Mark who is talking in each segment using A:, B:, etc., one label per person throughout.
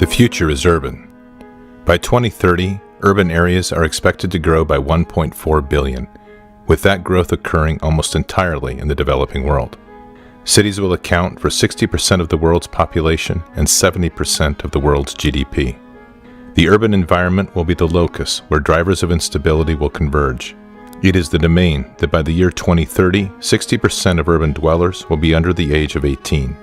A: The future is urban. By 2030, urban areas are expected to grow by 1.4 billion, with that growth occurring almost entirely in the developing world. Cities will account for 60% of the world's population and 70% of the world's GDP. The urban environment will be the locus where drivers of instability will converge. It is the domain that by the year 2030, 60% of urban dwellers will be under the age of 18.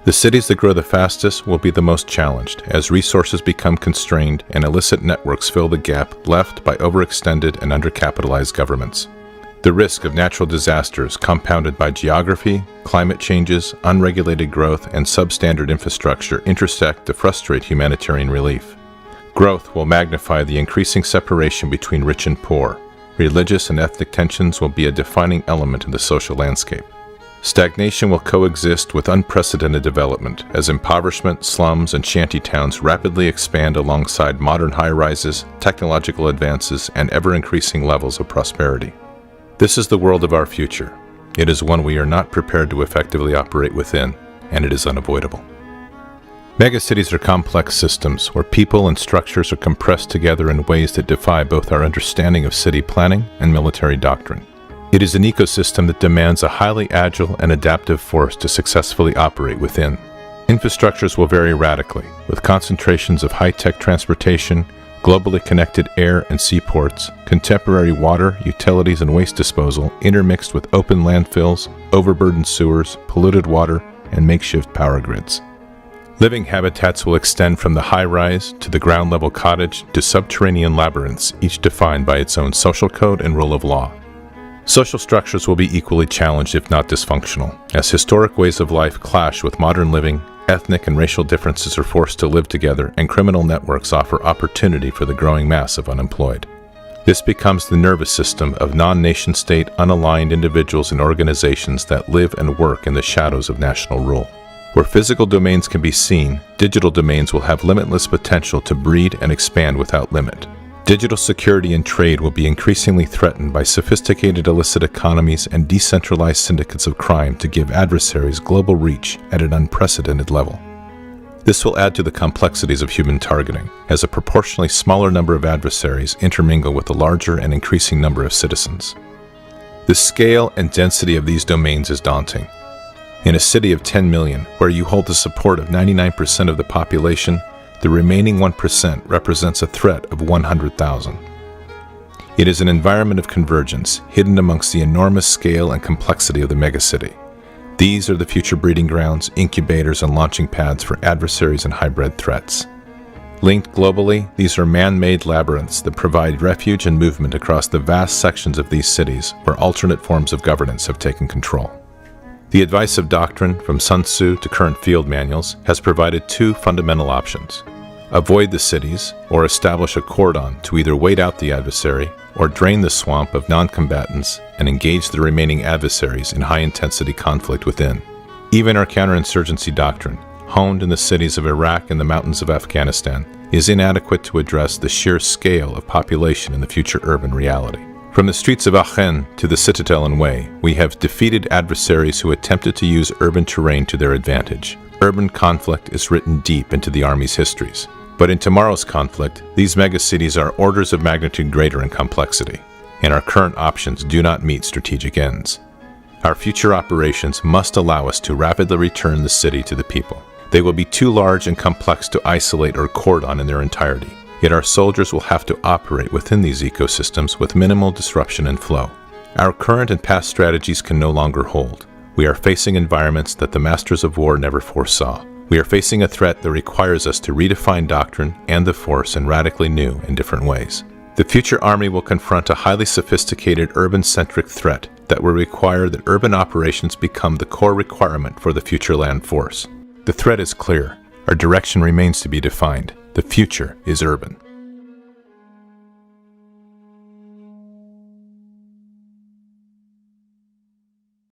A: The cities that grow the fastest will be the most challenged as resources become constrained and illicit networks fill the gap left by overextended and undercapitalized governments. The risk of natural disasters compounded by geography, climate changes, unregulated growth, and substandard infrastructure intersect to frustrate humanitarian relief. Growth will magnify the increasing separation between rich and poor. Religious and ethnic tensions will be a defining element in the social landscape. Stagnation will coexist with unprecedented development as impoverishment, slums, and shantytowns rapidly expand alongside modern high-rises, technological advances, and ever-increasing levels of prosperity. This is the world of our future. It is one we are not prepared to effectively operate within, and it is unavoidable. Megacities are complex systems where people and structures are compressed together in ways that defy both our understanding of city planning and military doctrine. It is an ecosystem that demands a highly agile and adaptive force to successfully operate within. Infrastructures will vary radically, with concentrations of high-tech transportation, globally connected air and seaports, contemporary water, utilities, and waste disposal intermixed with open landfills, overburdened sewers, polluted water, and makeshift power grids. Living habitats will extend from the high-rise to the ground-level cottage to subterranean labyrinths, each defined by its own social code and rule of law. Social structures will be equally challenged if not dysfunctional, as historic ways of life clash with modern living, ethnic and racial differences are forced to live together, and criminal networks offer opportunity for the growing mass of unemployed. This becomes the nervous system of non-nation-state, unaligned individuals and organizations that live and work in the shadows of national rule. Where physical domains can be seen, digital domains will have limitless potential to breed and expand without limit. Digital security and trade will be increasingly threatened by sophisticated illicit economies and decentralized syndicates of crime to give adversaries global reach at an unprecedented level. This will add to the complexities of human targeting, as a proportionally smaller number of adversaries intermingle with a larger and increasing number of citizens. The scale and density of these domains is daunting. In a city of 10 million, where you hold the support of 99% of the population, the remaining 1% represents a threat of 100,000. It is an environment of convergence, hidden amongst the enormous scale and complexity of the megacity. These are the future breeding grounds, incubators, and launching pads for adversaries and hybrid threats. Linked globally, these are man-made labyrinths that provide refuge and movement across the vast sections of these cities where alternate forms of governance have taken control. The advice of doctrine, from Sun Tzu to current field manuals, has provided two fundamental options. Avoid the cities, or establish a cordon to either wait out the adversary or drain the swamp of non-combatants and engage the remaining adversaries in high-intensity conflict within. Even our counterinsurgency doctrine, honed in the cities of Iraq and the mountains of Afghanistan, is inadequate to address the sheer scale of population in the future urban reality. From the streets of Aachen to the Citadel and Way, we have defeated adversaries who attempted to use urban terrain to their advantage. Urban conflict is written deep into the Army's histories. But in tomorrow's conflict, these megacities are orders of magnitude greater in complexity, and our current options do not meet strategic ends. Our future operations must allow us to rapidly return the city to the people. They will be too large and complex to isolate or cordon in their entirety. Yet our soldiers will have to operate within these ecosystems with minimal disruption and flow. Our current and past strategies can no longer hold. We are facing environments that the masters of war never foresaw. We are facing a threat that requires us to redefine doctrine and the force in radically new and different ways. The future Army will confront a highly sophisticated urban-centric threat that will require that urban operations become the core requirement for the future land force. The threat is clear. Our direction remains to be defined. The future is urban.